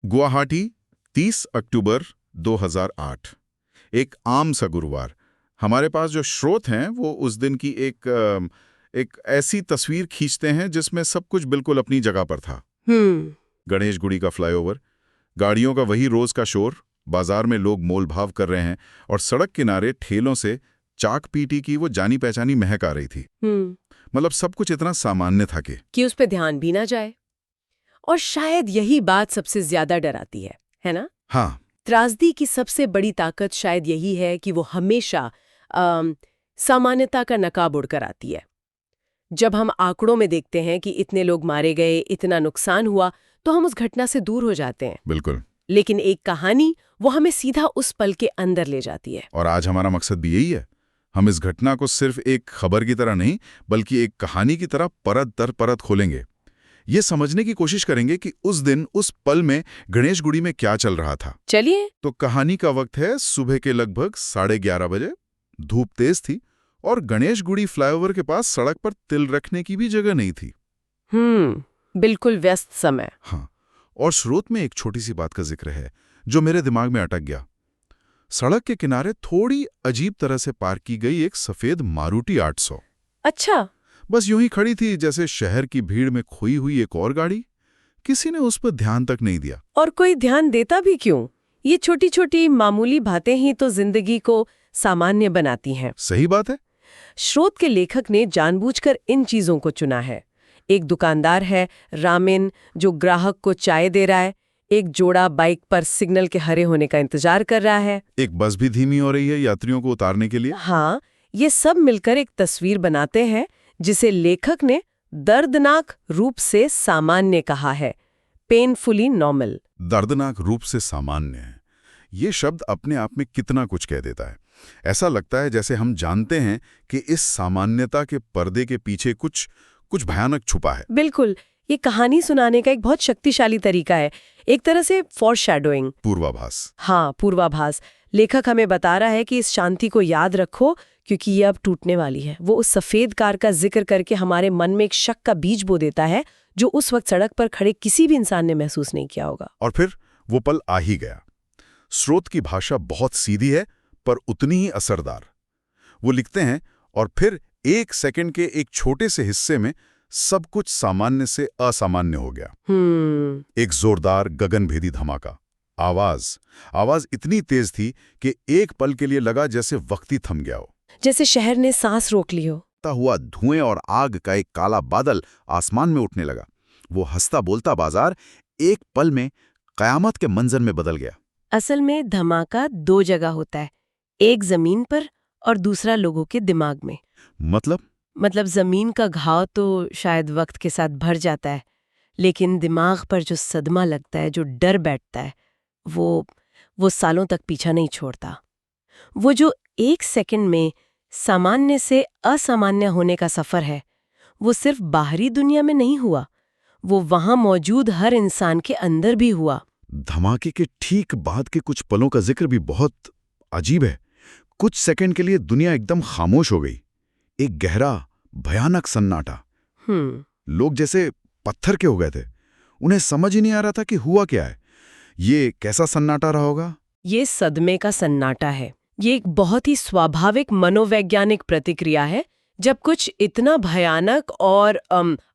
गुवाहाटी 30 अक्टूबर 2008। एक आम सा गुरुवार। हमारे पास जो स्रोत हैं वो उस दिन की एक ऐसी तस्वीर खींचते हैं जिसमें सब कुछ बिल्कुल अपनी जगह पर था। हम्म। गणेशगुड़ी का फ्लाईओवर, गाड़ियों का वही रोज का शोर, बाजार में लोग मोल भाव कर रहे हैं और सड़क किनारे ठेलों से चाक पीटी की वो जानी पहचानी महक आ रही थी। मतलब सब कुछ इतना सामान्य था कि उस पे ध्यान भी ना जाए। और शायद यही बात सबसे ज्यादा डराती है ना? हाँ, त्रासदी की सबसे बड़ी ताकत शायद यही है कि वो हमेशा सामान्यता का नकाब उड़कर आती है। जब हम आंकड़ों में देखते हैं कि इतने लोग मारे गए, इतना नुकसान हुआ, तो हम उस घटना से दूर हो जाते हैं। बिल्कुल। लेकिन एक कहानी वो हमें सीधा उस पल के अंदर ले जाती है। और आज हमारा मकसद भी यही है। हम इस घटना को सिर्फ एक खबर की तरह नहीं, बल्कि एक कहानी की तरह परत दर परत खोलेंगे। ये समझने की कोशिश करेंगे कि उस दिन, उस पल में गणेशगुड़ी में क्या चल रहा था। चलिए। तो कहानी का वक्त है सुबह के लगभग 11:30 बजे। धूप तेज थी और गणेशगुड़ी फ्लाईओवर के पास सड़क पर तिल रखने की भी जगह नहीं थी। बिल्कुल व्यस्त समय। हाँ, और स्रोत में एक छोटी सी बात का जिक्र है जो मेरे दिमाग में अटक गया। सड़क के किनारे थोड़ी अजीब तरह से पार्क की गई एक सफेद मारुति 800। अच्छा। बस यूं ही खड़ी थी, जैसे शहर की भीड़ में खोई हुई एक और गाड़ी। किसी ने उस पर ध्यान तक नहीं दिया। और कोई ध्यान देता भी क्यों? ये छोटी छोटी मामूली बातें ही तो जिंदगी को सामान्य बनाती हैं। सही बात है। स्रोत के लेखक ने जानबूझकर इन चीजों को चुना है। एक दुकानदार है रामिन, जो ग्राहक को चाय दे रहा है। एक जोड़ा बाइक पर सिग्नल के हरे होने का इंतजार कर रहा है। एक बस भी धीमी हो रही है यात्रियों को उतारने के लिए। हाँ, ये सब मिलकर एक तस्वीर बनाते हैं जिसे लेखक ने दर्दनाक रूप से सामान्य कहा है। Painfully normal. दर्दनाक रूप से सामान्य है। ये शब्द अपने आप में कितना कुछ कह देता है। ऐसा लगता है जैसे हम जानते हैं कि इस सामान्यता के पर्दे के पीछे कुछ भयानक छुपा है। बिल्कुल। ये कहानी सुनाने का एक बहुत शक्तिशाली तरीका है, एक तरह से फॉरशैडोइंग। पूर्वाभास। हाँ, पूर्वाभास। लेखक हमें बता रहा है कि इस शांति को याद रखो क्योंकि ये अब टूटने वाली है। वो उस सफेद कार का जिक्र करके हमारे मन में एक शक का बीज बो देता है जो उस वक्त सड़क पर खड़े किसी भी इंसान ने महसूस नहीं किया होगा। और फिर वो पल आ ही गया। स्रोत की भाषा बहुत सीधी है पर उतनी ही असरदार। वो लिखते हैं, और फिर 1 सेकंड के एक छोटे से हिस्से में सब कुछ सामान्य से असामान्य हो गया। एक जोरदार गगनभेदी धमाका। आवाज इतनी तेज थी कि एक पल के लिए लगा जैसे वक्त ही थम गया हो। जैसे शहर ने सांस रोक ली हो। हुआ धुएं और आग का एक काला बादल आसमान में उठने लगा। वो हंसता बोलता बाजार एक पल में कयामत के मंजर में बदल गया। असल में धमाका 2 जगह होता है, एक जमीन पर और दूसरा लोगों के दिमाग में। मतलब जमीन का घाव तो शायद वक्त के साथ भर जाता है, लेकिन दिमाग पर जो सदमा लगता है, जो डर बैठता है, वो सालों तक पीछा नहीं छोड़ता। वो जो 1 सेकंड में सामान्य से असामान्य होने का सफर है, वो सिर्फ बाहरी दुनिया में नहीं हुआ, वो वहां मौजूद हर इंसान के अंदर भी हुआ। धमाके के ठीक बाद के कुछ पलों का जिक्र भी बहुत अजीब है। कुछ सेकंड के लिए दुनिया एकदम खामोश हो गई। एक गहरा भयानक सन्नाटा। लोग जैसे पत्थर के हो गए थे। उन्हें समझ ही नहीं आ रहा था कि हुआ क्या है। ये कैसा सन्नाटा रहा होगा? ये सदमे का सन्नाटा है। ये एक बहुत ही स्वाभाविक मनोवैज्ञानिक प्रतिक्रिया है। जब कुछ इतना भयानक और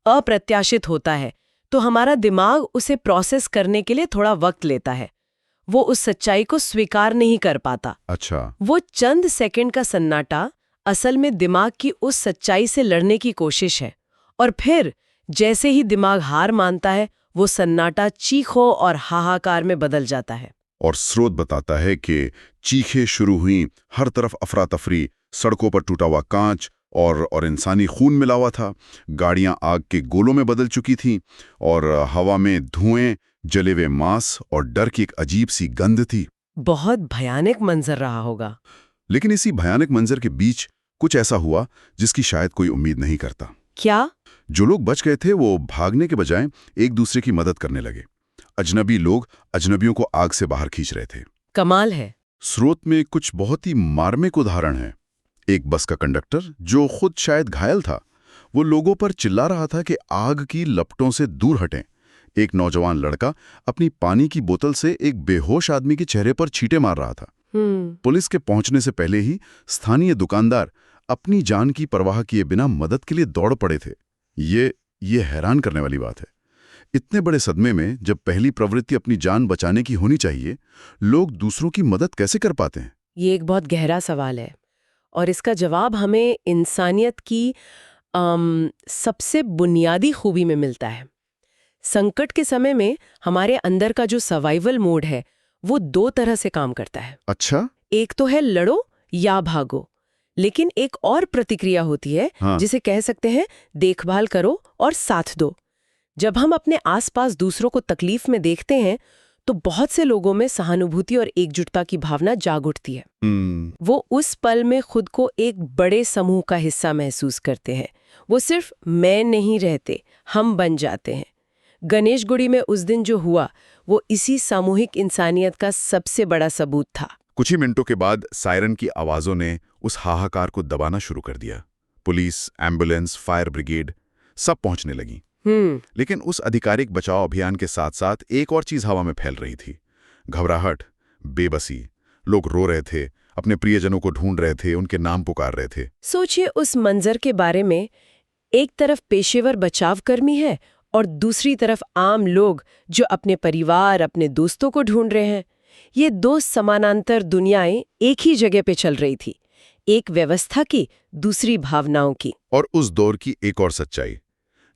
अप्रत्याशित होता है तो हमारा दिमाग उसे प्रोसेस करने के लिए थोड़ा वक्त लेता है। वो उस सच्चाई को स्वीकार नहीं कर पाता। अच्छा। वो चंद सेकंड का सन्नाटा असल में दिमाग की उस सच्चाई से लड़ने की कोशिश है। और फिर जैसे ही दिमाग हार मानता है, वो सन्नाटा चीखों और हाहाकार में बदल जाता है। और स्रोत बताता है कि चीखें शुरू हुई, हर तरफ अफरा तफरी, सड़कों पर टूटा हुआ कांच और इंसानी खून मिला हुआ था। गाड़ियां आग के गोलों में बदल चुकी थीं और हवा में धुएं, जले हुए मांस और डर की एक अजीब सी गंध थी। बहुत भयानक मंजर रहा होगा। लेकिन इसी भयानक मंजर के बीच कुछ ऐसा हुआ जिसकी शायद कोई उम्मीद नहीं करता। क्या? जो लोग बच गए थे वो भागने के बजाय एक दूसरे की मदद करने लगे। अजनबी लोग अजनबियों को आग से बाहर खींच रहे थे। कमाल है। स्रोत में कुछ बहुत ही मार्मिक उदाहरण है। एक बस का कंडक्टर जो खुद शायद घायल था, वो लोगों पर चिल्ला रहा था कि आग की लपटों से दूर हटें। एक नौजवान लड़का अपनी पानी की बोतल से एक बेहोश आदमी के चेहरे पर छींटे मार रहा था। पुलिस के पहुंचने से पहले ही स्थानीय दुकानदार अपनी जान की परवाह किए बिना मदद के लिए दौड़ पड़े थे। ये हैरान करने वाली बात है। इतने बड़े सदमे में जब पहली प्रवृत्ति अपनी जान बचाने की होनी चाहिए, लोग दूसरों की मदद कैसे कर पाते हैं? ये एक बहुत गहरा सवाल है और इसका जवाब हमें इंसानियत की सबसे बुनियादी खूबी में मिलता है। संकट के समय में हमारे अंदर का जो सर्वाइवल मोड है वो दो तरह से काम करता है। अच्छा? एक तो है लड़ो या भागो, लेकिन एक और प्रतिक्रिया होती है जिसे कह सकते हैं देखभाल करो और साथ दो। जब हम अपने आसपास दूसरों को तकलीफ में देखते हैं तो बहुत से लोगों में सहानुभूति और एकजुटता की भावना जाग उठती है। वो उस पल में खुद को एक बड़े समूह का हिस्सा महसूस करते हैं। वो सिर्फ मैं नहीं रहते, हम बन जाते हैं। गणेशगुड़ी में उस दिन जो हुआ वो इसी सामूहिक इंसानियत का सबसे बड़ा सबूत था। कुछ ही मिनटों के बाद सायरन की आवाजों ने उस हाहाकार को दबाना शुरू कर दिया। पुलिस, एम्बुलेंस, फायर ब्रिगेड सब पहुंचने लगी। लेकिन उस आधिकारिक बचाव अभियान के साथ साथ एक और चीज हवा में फैल रही थी। घबराहट, बेबसी। लोग रो रहे थे, अपने प्रियजनों को ढूंढ रहे थे, उनके नाम पुकार रहे थे। सोचिए उस मंजर के बारे में। एक तरफ पेशेवर बचावकर्मी है और दूसरी तरफ आम लोग जो अपने परिवार, अपने दोस्तों को ढूंढ रहे हैं। ये दो समानांतर दुनियाएं एक ही जगह पे चल रही थी, एक व्यवस्था की, दूसरी भावनाओं की। और उस दौर की एक और सच्चाई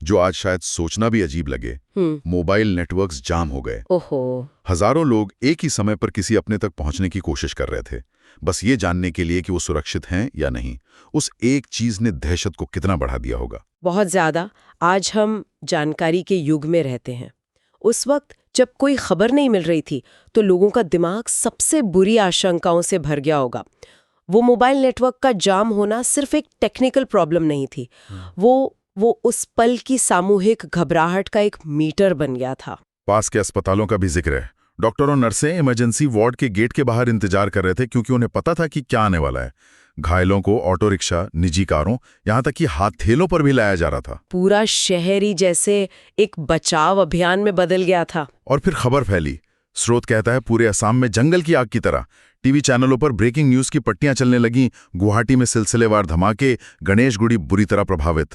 जो आज शायद सोचना भी अजीब लगे, मोबाइल नेटवर्क्स जाम हो गए। ओहो। हजारों लोग एक ही समय पर किसी अपने तक पहुंचने की कोशिश कर रहे थे, बस ये जानने के लिए कि वो सुरक्षित हैं या नहीं। उस एक चीज ने दहशत को कितना बढ़ा दिया होगा। बहुत ज्यादा। आज हम जानकारी के युग में रहते हैं। उस वक्त जब कोई खबर नहीं मिल रही थी तो लोगों का दिमाग सबसे बुरी आशंकाओं से भर गया होगा। वो मोबाइल नेटवर्क का जाम होना सिर्फ एक टेक्निकल प्रॉब्लम नहीं थी, वो उस पल की सामूहिक घबराहट का एक मीटर बन गया था। पास के अस्पतालों का भी जिक्र है। डॉक्टर और नर्सें इमरजेंसी वार्ड के गेट के बाहर इंतजार कर रहे थे क्योंकि उन्हें पता था कि क्या आने वाला है। घायलों को ऑटो रिक्शा, निजी कारों, यहाँ तक कि हाथेलों पर भी लाया जा रहा था। पूरा शहरी जैसे एक बचाव अभियान में बदल गया था। और फिर खबर फैली। स्रोत कहता है पूरे असम में जंगल की आग की तरह। टीवी चैनलों पर ब्रेकिंग न्यूज की पट्टियां चलने लगीं। गुवाहाटी में सिलसिलेवार धमाके, गणेशगुड़ी बुरी तरह प्रभावित।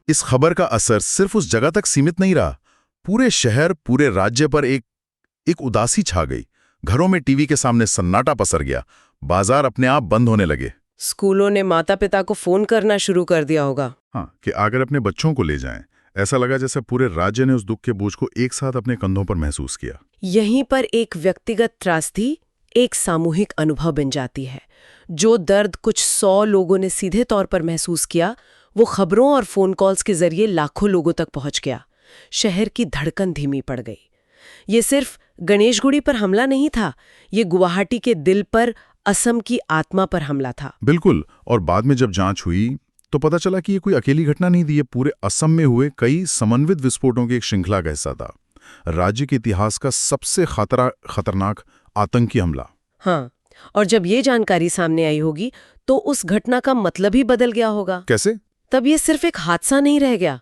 इस खबर का असर सिर्फ उस जगह तक सीमित नहीं रहा। पूरे शहर, पूरे राज्य पर एक उदासी छा गई। घरों में टीवी के सामने सन्नाटा पसर गया। बाजार अपने आप बंद होने लगे। स्कूलों ने माता पिता को फोन करना शुरू कर दिया होगा। हाँ, कि अगर अपने बच्चों को ले जाएं। ऐसा लगा जैसे पूरे राज्य ने उस दुख के बोझ को एक साथ अपने कंधों पर महसूस किया। यहीं पर एक व्यक्तिगत त्रासदी एक सामूहिक अनुभव बन जाती है। जो दर्द कुछ 100 लोगों ने सीधे तौर पर महसूस किया, वो खबरों और फोन कॉल्स के जरिए लाखों लोगों तक पहुंच गया। शहर की धड़कन धीमी पड़ गई। ये सिर्फ गणेशगुड़ी पर हमला नहीं था, ये गुवाहाटी के दिल पर, असम की आत्मा पर हमला था। बिल्कुल। और बाद में जब जांच हुई तो पता चला कि ये कोई अकेली घटना नहीं थी। ये पूरे असम में हुए कई समन्वित विस्फोटों की एक श्रृंखला का हिस्सा था। राज्य के इतिहास का सबसे खतरनाक आतंकी हमला। हाँ, और जब ये जानकारी सामने आई होगी तो उस घटना का मतलब ही बदल गया होगा। कैसे? तब ये सिर्फ एक हादसा नहीं रह गया,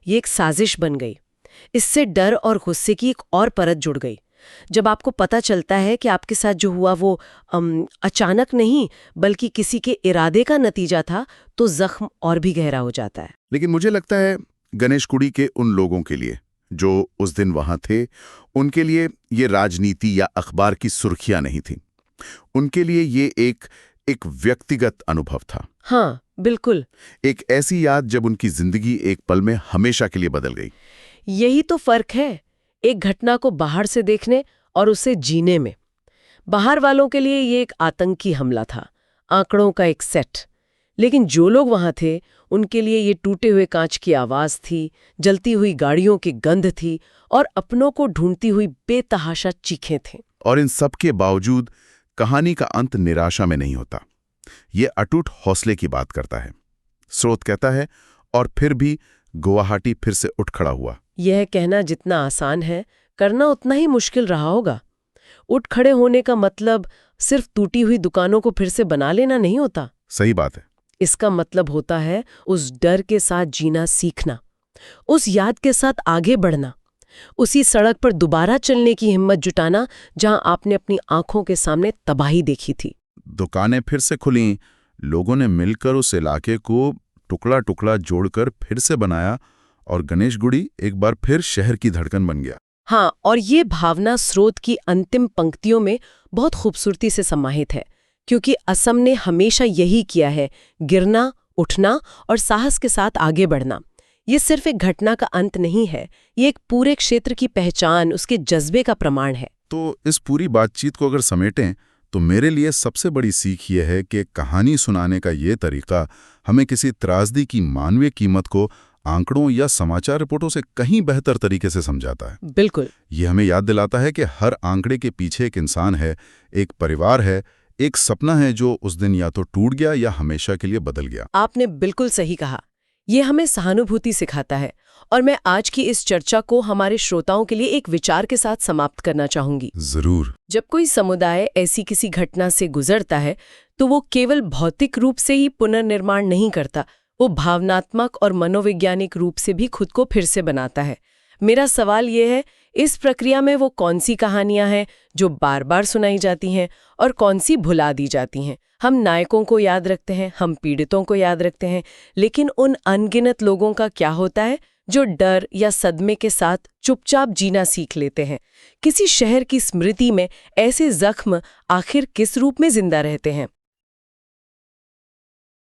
ये एक साजिश बन गई। इससे डर और गुस्से की एक और परत जुड़ गई। जब आपको पता चलता है कि आपके साथ जो हुआ वो अचानक नहीं बल्कि किसी के इरादे का नतीजा था, तो जख्म और भी गहरा हो जाता है। लेकिन मुझे लगता है गणेशगुड़ी के उन लोगों के लिए जो उस दिन वहां थे, उनके लिए ये राजनीति या अखबार की सुर्खियां नहीं थी। उनके लिए ये एक व्यक्तिगत अनुभव था। हाँ, बिल्कुल। एक ऐसी याद जब उनकी जिंदगी एक पल में हमेशा के लिए बदल गई। यही तो फर्क है एक घटना को बाहर से देखने और उसे जीने में। बाहर वालों के लिए ये एक आतंकी हमला था, आंकड़ों का एक सेट। लेकिन जो लोग वहां थे उनके लिए ये टूटे हुए कांच की आवाज थी, जलती हुई गाड़ियों की गंध थी और अपनों को ढूंढती हुई बेतहाशा चीखें थे। और इन सब के बावजूद कहानी का अंत निराशा में नहीं होता। ये अटूट हौसले की बात करता है। स्रोत कहता है और फिर भी गुवाहाटी फिर से उठ खड़ा हुआ। यह कहना जितना आसान है, करना उतना ही मुश्किल रहा होगा। उठ खड़े होने का मतलब सिर्फ टूटी हुई दुकानों को फिर से बना लेना नहीं होता। सही बात है। इसका मतलब होता है उस डर के साथ जीना सीखना, उस याद के साथ आगे बढ़ना, उसी सड़क पर दोबारा चलने की हिम्मत जुटाना जहां आपने अपनी आंखों के सामने तबाही देखी थी। दुकानें फिर से खुलीं, लोगों ने मिलकर उस इलाके को टुकड़ा टुकड़ा जोड़कर फिर से बनाया और गणेशगुड़ी एक बार फिर शहर की धड़कन बन गया। हाँ, और ये भावना स्रोत की अंतिम पंक्तियों में बहुत खूबसूरती से समाहित है, क्योंकि असम ने हमेशा यही किया है, गिरना, उठना और साहस के साथ आगे बढ़ना। ये सिर्फ एक घटना का अंत नहीं है, ये एक पूरे क्षेत्र की पहचान, उसके जज्बे का प्रमाण है। तो इस पूरी बातचीत को अगर समेटें तो मेरे लिए सबसे बड़ी सीख ये है कि कहानी सुनाने का ये तरीका हमें किसी त्रासदी की मानवीय कीमत को आंकड़ों या समाचार रिपोर्टों से कहीं बेहतर तरीके से समझाता है। बिल्कुल। ये हमें याद दिलाता है कि हर आंकड़े के पीछे एक इंसान है, एक परिवार है, एक सपना है जो उस दिन या तो टूट गया या हमेशा के लिए बदल गया। आपने बिल्कुल सही कहा। ये हमें सहानुभूति सिखाता है। और मैं आज की इस चर्चा को हमारे श्रोताओं के लिए एक विचार के साथ समाप्त करना चाहूंगी। जरूर। जब कोई समुदाय ऐसी किसी घटना से गुजरता है तो वो केवल भौतिक रूप से ही पुनर्निर्माण नहीं करता, वो भावनात्मक और मनोवैज्ञानिक रूप से भी खुद को फिर से बनाता है। मेरा सवाल ये है, इस प्रक्रिया में वो कौन सी कहानियां हैं जो बार बार सुनाई जाती हैं और कौन सी भुला दी जाती हैं? हम नायकों को याद रखते हैं, हम पीड़ितों को याद रखते हैं, लेकिन उन अनगिनत लोगों का क्या होता है जो डर या सदमे के साथ चुपचाप जीना सीख लेते हैं? किसी शहर की स्मृति में ऐसे जख्म आखिर किस रूप में जिंदा रहते हैं?